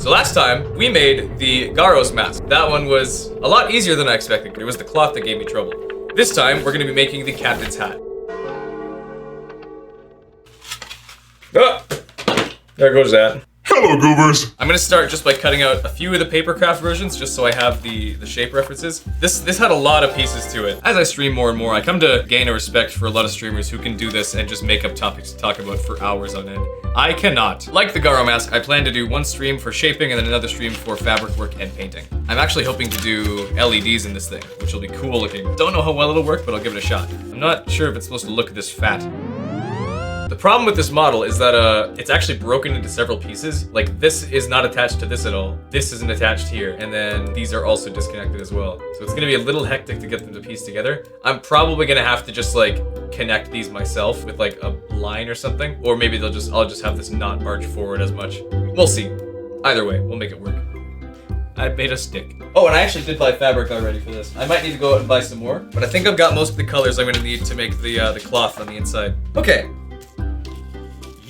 So last time, we made the Garos mask. That one was a lot easier than I expected. It was the cloth that gave me trouble. This time, we're gonna be making the captain's hat. Ah, there goes that. Hello, goobers! I'm gonna start just by cutting out a few of the papercraft versions, just so I have the shape references. This had a lot of pieces to it. As I stream more and more, I come to gain a respect for a lot of streamers who can do this and just make up topics to talk about for hours on end. I cannot. Like the Garo mask, I plan to do one stream for shaping and then another stream for fabric work and painting. I'm actually hoping to do LEDs in this thing, which will be cool looking. Don't know how well it'll work, but I'll give it a shot. I'm not sure if it's supposed to look this fat. The problem with this model is that it's actually broken into several pieces. Like, this is not attached to this at all. This isn't attached here. And then these are also disconnected as well. So it's gonna be a little hectic to get them to piece together. I'm probably gonna have to just like connect these myself with like a line or something. Or maybe I'll just have this not march forward as much. We'll see. Either way, we'll make it work. I made a stick. Oh, and I actually did buy fabric already for this. I might need to go out and buy some more, but I think I've got most of the colors I'm gonna need to make the cloth on the inside. Okay.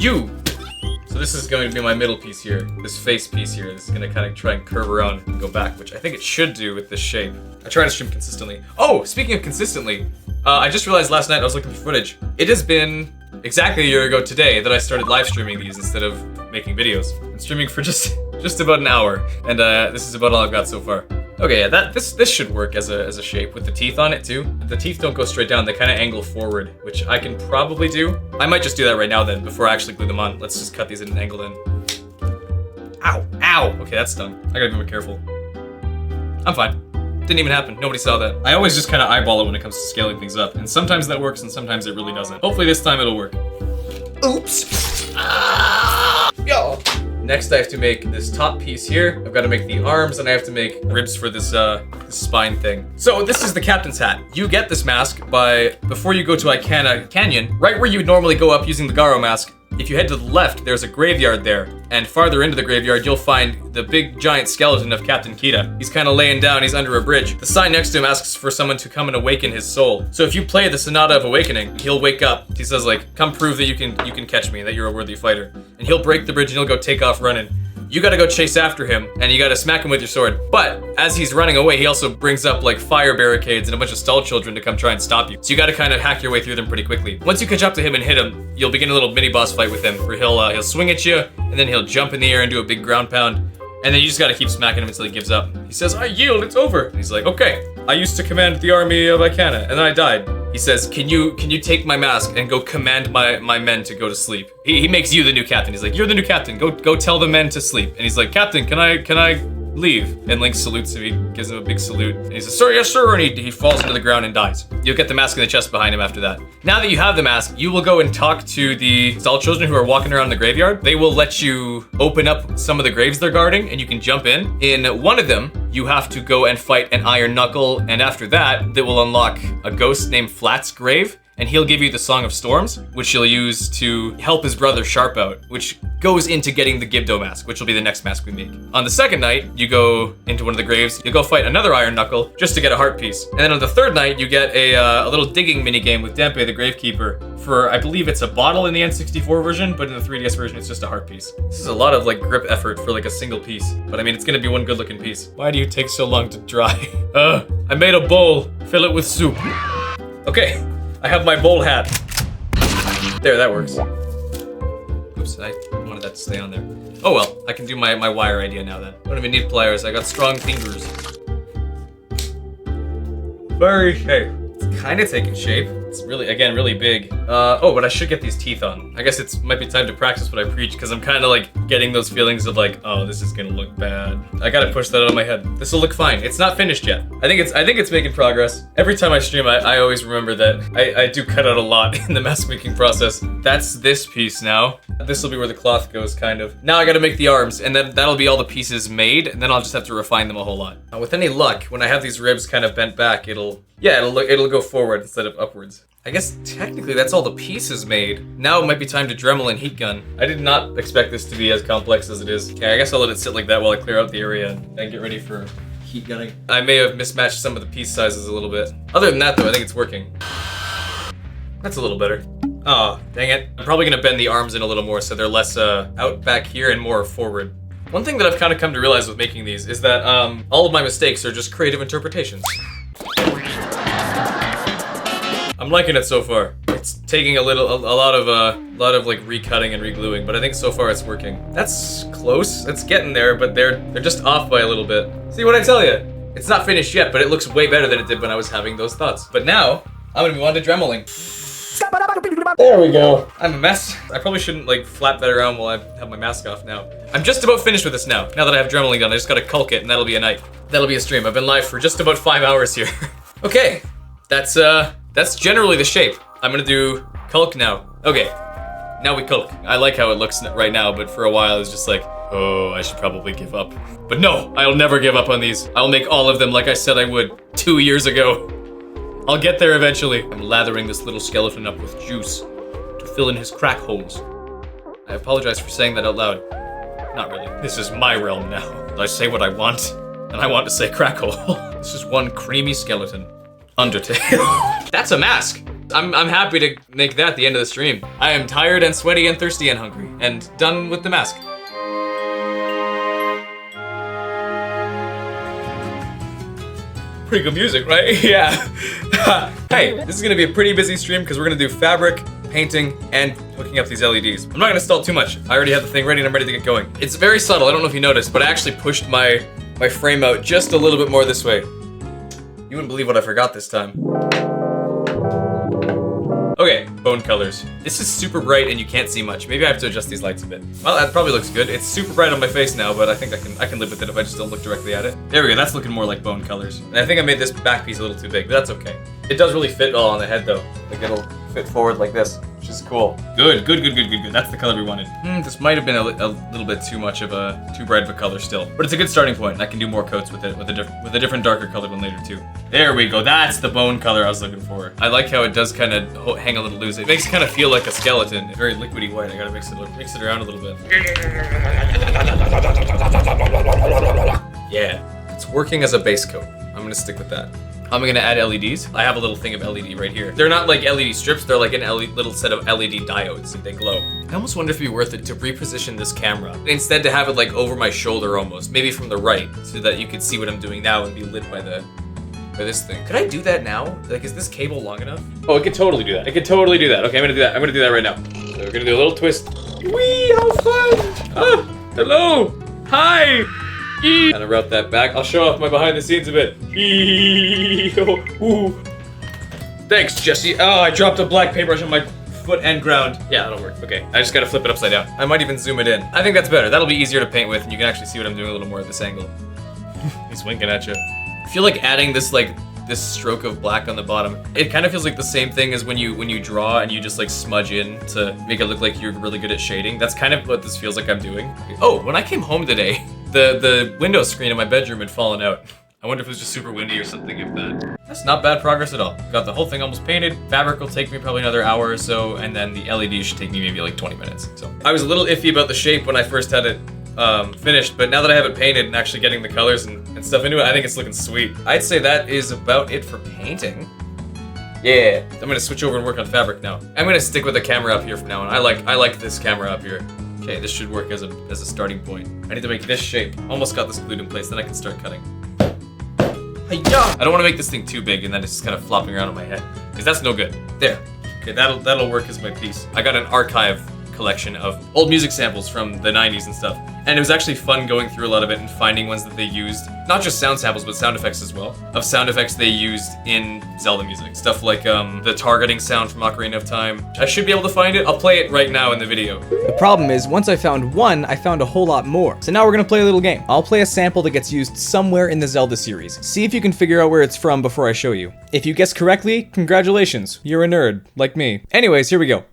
So this is going to be my middle piece here, this face piece here. This is gonna kind of try and curve around and go back, which I think it should do with this shape. I try to stream consistently. Oh, speaking of consistently, I just realized last night I was looking for footage. It has been exactly a year ago today that I started live streaming these instead of making videos. I'm streaming for just about an hour, and this is about all I've got so far. Okay, yeah, this should work as a shape with the teeth on it too. The teeth don't go straight down, they kind of angle forward, which I can probably do. I might just do that right now then, before I actually glue them on. Let's just cut these in and angle in. Ow, ow! Okay, that stung. I gotta be more careful. I'm fine. Didn't even happen, nobody saw that. I always just kind of eyeball it when it comes to scaling things up, and sometimes that works and sometimes it really doesn't. Hopefully this time it'll work. Oops! Yo! Next, I have to make this top piece here. I've got to make the arms, and I have to make ribs for this spine thing. So this is the captain's hat. You get this mask before you go to Icana Canyon, right where you would normally go up using the Garo mask. If you head to the left, there's a graveyard there. And farther into the graveyard, you'll find the big giant skeleton of Captain Kita. He's kind of laying down, he's under a bridge. The sign next to him asks for someone to come and awaken his soul. So if you play the Sonata of Awakening, he'll wake up. He says like, come prove that you can catch me, that you're a worthy fighter. And he'll break the bridge and he'll go take off running. You gotta go chase after him, and you gotta smack him with your sword. But as he's running away, he also brings up like fire barricades and a bunch of stall children to come try and stop you. So you gotta kind of hack your way through them pretty quickly. Once you catch up to him and hit him, you'll begin a little mini boss fight with him, where he'll swing at you, and then he'll jump in the air and do a big ground pound. And then you just gotta keep smacking him until he gives up. He says, I yield, it's over. And he's like, okay, I used to command the army of Icana, and then I died. He says, can you take my mask and go command my men to go to sleep? He makes you the new captain. He's like, you're the new captain. Go tell the men to sleep. And he's like, Captain, can I leave? And Link salutes him. He gives him a big salute. And he says, sir, yes, sir. And he falls into the ground and dies. You'll get the mask in the chest behind him after that. Now that you have the mask, you will go and talk to the stall children who are walking around the graveyard. They will let you open up some of the graves they're guarding, and you can jump in. In one of them, you have to go and fight an Iron Knuckle, and after that, they will unlock a ghost named Flat's grave, and he'll give you the Song of Storms, which you'll use to help his brother Sharp out, which goes into getting the Gibdo mask, which will be the next mask we make. On the second night, you go into one of the graves, you'll go fight another Iron Knuckle just to get a heart piece. And then on the third night, you get a little digging minigame with Dempe, the Gravekeeper, for, I believe it's a bottle in the N64 version, but in the 3DS version, it's just a heart piece. This is a lot of like grip effort for like a single piece, but I mean, it's gonna be one good looking piece. Why do you take so long to dry? I made a bowl, fill it with soup. Okay. I have my bowl hat. There, that works. Oops, I wanted that to stay on there. Oh well, I can do my wire idea now then. Don't even need pliers, I got strong fingers. Very safe. It's kind of taking shape. It's really, again, really big. Oh, but I should get these teeth on. I guess it might be time to practice what I preach, because I'm kind of like getting those feelings of like, oh, this is gonna look bad. I gotta push that out of my head. This will look fine. It's not finished yet. I think it's making progress. Every time I stream, I always remember that I do cut out a lot in the mask making process. That's this piece now. This will be where the cloth goes, kind of. Now I gotta make the arms, and then that'll be all the pieces made, and then I'll just have to refine them a whole lot. With any luck, when I have these ribs kind of bent back, it'll go forward instead of upwards. I guess technically that's all the pieces made. Now it might be time to Dremel and heat gun. I did not expect this to be as complex as it is. Okay, I guess I'll let it sit like that while I clear out the area and get ready for heat gunning. I may have mismatched some of the piece sizes a little bit. Other than that though, I think it's working. That's a little better. Oh, dang it. I'm probably gonna bend the arms in a little more so they're less out back here and more forward. One thing that I've kind of come to realize with making these is that all of my mistakes are just creative interpretations. I'm liking it so far. It's taking a lot of like recutting and regluing, but I think so far it's working. That's close. It's getting there, but they're just off by a little bit. See what I tell you? It's not finished yet, but it looks way better than it did when I was having those thoughts. But now I'm gonna move on to dremeling. There we go. I'm a mess. I probably shouldn't like flap that around while I have my mask off now. I'm just about finished with this now. Now that I have dremeling done, I just gotta culk it and that'll be a night. That'll be a stream. I've been live for just about 5 hours here. Okay, that's generally the shape. I'm gonna do culk now. Okay, now we culk. I like how it looks right now, but for a while I was just like, oh, I should probably give up. But no, I'll never give up on these. I'll make all of them like I said I would 2 years ago. I'll get there eventually. I'm lathering this little skeleton up with juice to fill in his crack holes. I apologize for saying that out loud. Not really. This is my realm now. I say what I want, and I want to say crack hole. This is one creamy skeleton. Undertale. That's a mask. I'm happy to make that the end of the stream. I am tired and sweaty and thirsty and hungry, and done with the mask. Pretty good music, right? Yeah. Hey, this is gonna be a pretty busy stream because we're gonna do fabric, painting, and hooking up these LEDs. I'm not gonna stall too much. I already have the thing ready and I'm ready to get going. It's very subtle, I don't know if you noticed, but I actually pushed my frame out just a little bit more this way. You wouldn't believe what I forgot this time. Okay, bone colors. This is super bright and you can't see much. Maybe I have to adjust these lights a bit. Well, that probably looks good. It's super bright on my face now, but I think I can live with it if I just don't look directly at it. There we go, that's looking more like bone colors. And I think I made this back piece a little too big, but that's okay. It does really fit all on the head though. Like it'll fit forward like this, which is cool. Good. That's the color we wanted. This might have been a little bit too bright of a color still, but it's a good starting point. And I can do more coats with it, with a different darker colored one later too. There we go. That's the bone color I was looking for. I like how it does kind of hang a little loose. It makes it kind of feel like a skeleton. It's very liquidy white. I gotta mix it around a little bit. Yeah, it's working as a base coat. I'm gonna stick with that. I'm gonna add LEDs. I have a little thing of LED right here. They're not like LED strips, they're like a little set of LED diodes. They glow. I almost wonder if it'd be worth it to reposition this camera. Instead to have it like over my shoulder almost, maybe from the right, so that you could see what I'm doing now and be lit by this thing. Could I do that now? Like, is this cable long enough? Oh, it could totally do that. It could totally do that. Okay, I'm gonna do that. I'm gonna do that right now. So we're gonna do a little twist. Whee, how fun! Ah, hello! Hi! Kind of route that back. I'll show off my behind the scenes a bit. Thanks, Jesse. Oh, I dropped a black paintbrush on my foot and ground. Yeah, that'll work. Okay, I just gotta flip it upside down. I might even zoom it in. I think that's better. That'll be easier to paint with, and you can actually see what I'm doing a little more at this angle. He's winking at you. I feel like adding this stroke of black on the bottom. It kind of feels like the same thing as when you draw and you just like smudge in to make it look like you're really good at shading. That's kind of what this feels like I'm doing. Oh, when I came home today, the window screen in my bedroom had fallen out. I wonder if it was just super windy or something if that. That's not bad progress at all. Got the whole thing almost painted. Fabric will take me probably another hour or so, and then the LED should take me maybe like 20 minutes. So I was a little iffy about the shape when I first had it finished, but now that I have it painted and actually getting the colors and stuff into it, I think it's looking sweet. I'd say that is about it for painting. Yeah, I'm gonna switch over and work on fabric now. I'm gonna stick with the camera up here from now on. I like this camera up here. Okay, this should work as a starting point. I need to make this shape. Almost got this glued in place, then I can start cutting. Hi-ya! I don't want to make this thing too big and then it's just kind of flopping around on my head, because that's no good. There. Okay, that'll work as my piece. I got an archive collection of old music samples from the 90s and stuff. And it was actually fun going through a lot of it and finding ones that they used, not just sound samples, but sound effects as well, of sound effects they used in Zelda music. Stuff like the targeting sound from Ocarina of Time. I should be able to find it. I'll play it right now in the video. The problem is, once I found one, I found a whole lot more. So now we're gonna play a little game. I'll play a sample that gets used somewhere in the Zelda series. See if you can figure out where it's from before I show you. If you guess correctly, congratulations. You're a nerd, like me. Anyways, here we go.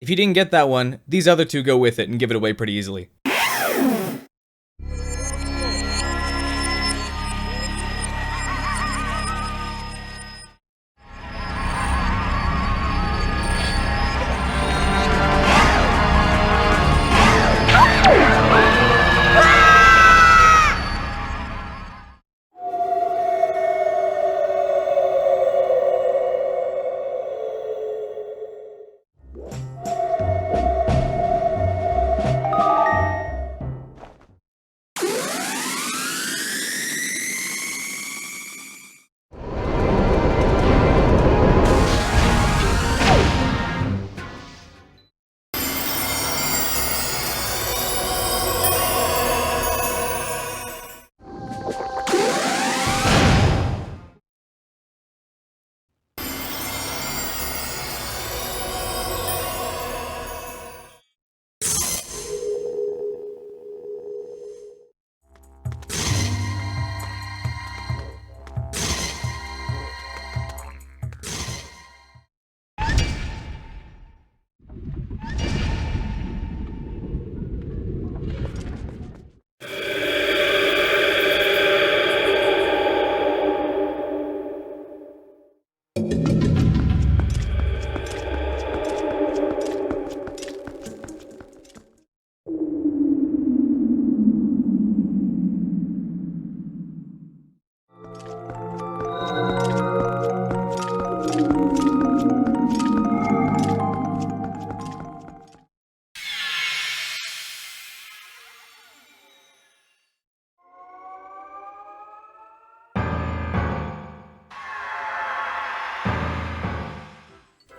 If you didn't get that one, these other two go with it and give it away pretty easily.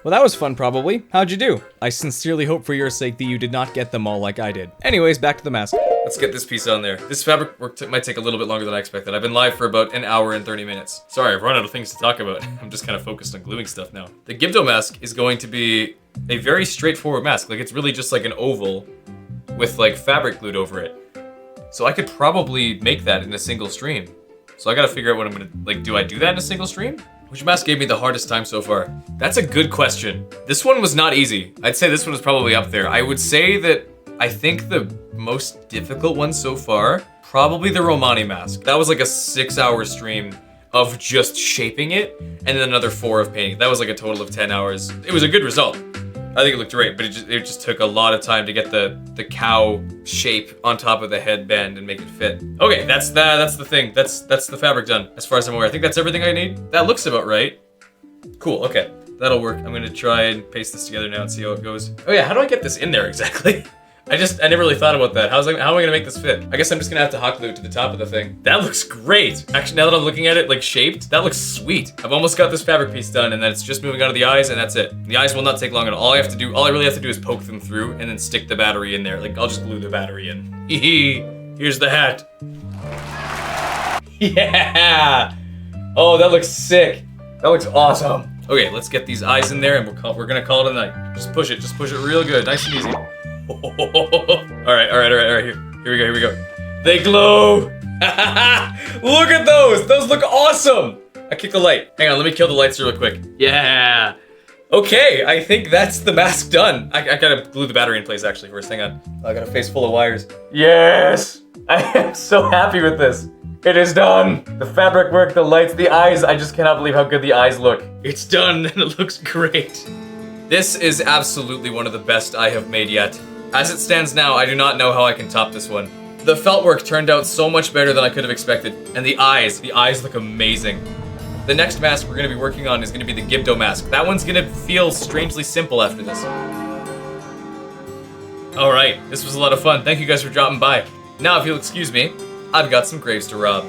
Well, that was fun, probably. How'd you do? I sincerely hope for your sake that you did not get them all like I did. Anyways, back to the mask. Let's get this piece on there. This fabric work might take a little bit longer than I expected. I've been live for about an hour and 30 minutes. Sorry, I've run out of things to talk about. I'm just kind of focused on gluing stuff now. The Gibdo mask is going to be a very straightforward mask. Like, it's really just like an oval with like fabric glued over it. So I could probably make that in a single stream. So I gotta figure out what I'm gonna, like, do I do that in a single stream? Which mask gave me the hardest time so far? That's a good question. This one was not easy. I'd say this one was probably up there. I would say that I think the most difficult one so far, probably the Romani mask. That was like a 6-hour stream of just shaping it, and then another 4 of painting. That was like a total of 10 hours. It was a good result. I think it looked great, but it just took a lot of time to get the cow shape on top of the headband and make it fit. Okay, that's the thing. That's the fabric done, as far as I'm aware. I think that's everything I need. That looks about right. Cool, okay. That'll work. I'm gonna try and paste this together now and see how it goes. Oh yeah, how do I get this in there exactly? I never really thought about that. How am I gonna make this fit? I guess I'm just gonna have to hot glue it to the top of the thing. That looks great. Actually, now that I'm looking at it, like, shaped, that looks sweet. I've almost got this fabric piece done, and then it's just moving on to the eyes, and that's it. The eyes will not take long at all. All I really have to do is poke them through, and then stick the battery in there. Like, I'll just glue the battery in. Here's the hat. Yeah! Oh, that looks sick. That looks awesome. Okay, let's get these eyes in there, and we're gonna call it a night. Just push it real good, nice and easy. All right, here we go. They glow! Look at those! Those look awesome! I kicked the light. Hang on, let me kill the lights real quick. Yeah! Okay, I think that's the mask done. I gotta glue the battery in place actually first, hang on. I got a face full of wires. Yes! I am so happy with this. It is done! The fabric work, the lights, the eyes, I just cannot believe how good the eyes look. It's done and it looks great. This is absolutely one of the best I have made yet. As it stands now, I do not know how I can top this one. The felt work turned out so much better than I could have expected. And the eyes look amazing. The next mask we're gonna be working on is gonna be the Gibdo mask. That one's gonna feel strangely simple after this. All right, this was a lot of fun. Thank you guys for dropping by. Now, if you'll excuse me, I've got some graves to rob.